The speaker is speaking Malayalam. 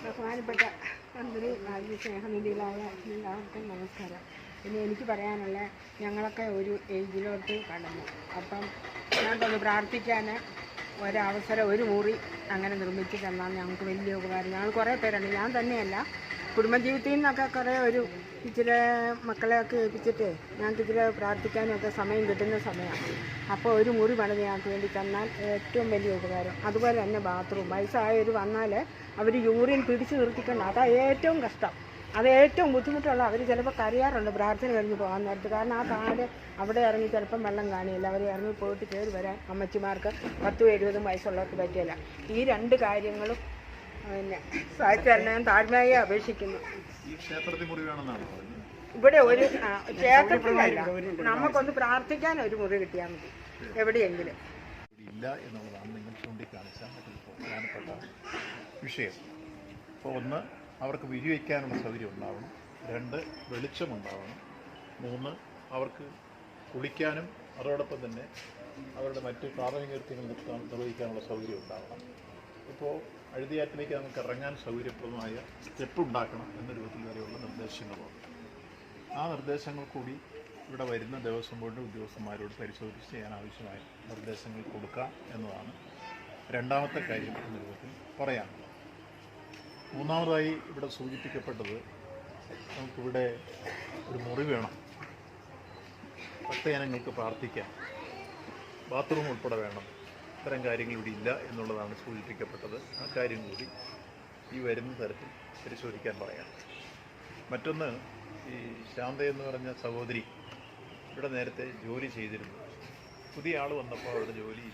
ബഹുമാനപ്പെട്ട മന്ത്രി സ്നേഹനിധികളായ എല്ലാവർക്കും നമസ്കാരം. പിന്നെ എനിക്ക് പറയാനുള്ള, ഞങ്ങളൊക്കെ ഒരു ഏജിലോട്ട് കടന്നു. അപ്പം ഞങ്ങൾക്കൊന്ന് പ്രാർത്ഥിക്കാൻ ഒരവസരം, ഒരു മുറി അങ്ങനെ നിർമ്മിച്ച് തന്നാൽ ഞങ്ങൾക്ക് വലിയ ഉപകാരം. ഞങ്ങൾ കുറേ പേരുണ്ട്, ഞാൻ തന്നെയല്ല, കുടുംബജീവിതത്തിൽ നിന്നൊക്കെ കുറേ ഇച്ചിരി മക്കളെയൊക്കെ ഏൽപ്പിച്ചിട്ട് ഞങ്ങൾക്ക് ഇച്ചിരി പ്രാർത്ഥിക്കാനൊക്കെ സമയം കിട്ടുന്ന സമയമാണ്. അപ്പോൾ ഒരു മുറി പണിത് ഞങ്ങൾക്ക് വേണ്ടി തന്നാൽ ഏറ്റവും വലിയ ഉപകാരം. അതുപോലെ തന്നെ ബാത്റൂം, വയസ്സായവർ വന്നാൽ അവർ യൂറിൻ പിടിച്ച് നിർത്തിക്കണം, അതാണ് ഏറ്റവും കഷ്ടം. അത് ഏറ്റവും ബുദ്ധിമുട്ടുള്ള. അവർ ചിലപ്പോൾ കരയാറുണ്ട് പ്രാർത്ഥന കഴിഞ്ഞ് പോകാൻ നേരത്ത്. കാരണം ആ കാട് അവിടെ ഇറങ്ങി ചിലപ്പം വെള്ളം കാണില്ല. അവർ ഇറങ്ങി പോയിട്ട് കയറി വരാൻ അമ്മച്ചിമാർക്ക് 10-70 വയസ്സുള്ളവർക്ക് പറ്റില്ല. ഈ രണ്ട് കാര്യങ്ങളും പിന്നെ സാധിച്ചു ഞാൻ താഴ്മയായി അപേക്ഷിക്കുന്നു. ഇവിടെ ഒരു ക്ഷേത്രത്തിലല്ല, നമുക്കൊന്ന് പ്രാർത്ഥിക്കാൻ ഒരു മുറി കിട്ടിയാൽ മതി എവിടെയെങ്കിലും. ഇല്ല എന്നുള്ളതാണ് നിങ്ങൾ ചൂണ്ടിക്കാണിച്ച മറ്റൊരു പ്രധാനപ്പെട്ട വിഷയം. അപ്പോൾ ഒന്ന്, അവർക്ക് വിരിവയ്ക്കാനുള്ള സൗകര്യം ഉണ്ടാവണം. 2, വെളിച്ചമുണ്ടാവണം. 3, അവർക്ക് കുളിക്കാനും അതോടൊപ്പം തന്നെ അവരുടെ മറ്റ് പ്രാഥമിക കൃത്യങ്ങൾ നിർവഹിക്കാനുള്ള സൗകര്യം ഉണ്ടാവണം. ഇപ്പോൾ അഴുതിയാറ്റിലേക്ക് നമുക്ക് ഇറങ്ങാൻ സൗകര്യപ്രദമായ സ്റ്റെപ്പ് ഉണ്ടാക്കണം എന്ന രൂപത്തിൽ വരെയുള്ള നിർദ്ദേശങ്ങളുണ്ട്. ആ നിർദ്ദേശങ്ങൾ കൂടി ഇവിടെ വരുന്ന ദേവസ്വം ബോർഡിൻ്റെ ഉദ്യോഗസ്ഥന്മാരോട് പരിശോധിച്ച് ചെയ്യാൻ ആവശ്യമായ നിർദ്ദേശങ്ങൾ കൊടുക്കാം എന്നതാണ് രണ്ടാമത്തെ കാര്യം എന്ന രൂപത്തിൽ പറയാനുള്ളത്. മൂന്നാമതായി ഇവിടെ സൂചിപ്പിക്കപ്പെട്ടത്, നമുക്കിവിടെ ഒരു മുറി വേണം, ഭക്തജനങ്ങൾക്ക് പ്രാർത്ഥിക്കാം, ബാത്റൂം ഉൾപ്പെടെ വേണം, ഇത്തരം കാര്യങ്ങൾ ഇവിടെ ഇല്ല എന്നുള്ളതാണ് സൂചിപ്പിക്കപ്പെട്ടത്. ആ കാര്യം കൂടി ഈ വരുന്ന തരത്തിൽ പരിശോധിക്കാൻ പറയാം. മറ്റൊന്ന്, ഈ ശാന്ത എന്ന് പറഞ്ഞ സഹോദരി ഇവിടെ നേരത്തെ ജോലി ചെയ്തിരുന്നു. പുതിയ ആൾ വന്നപ്പോൾ അവരുടെ ജോലി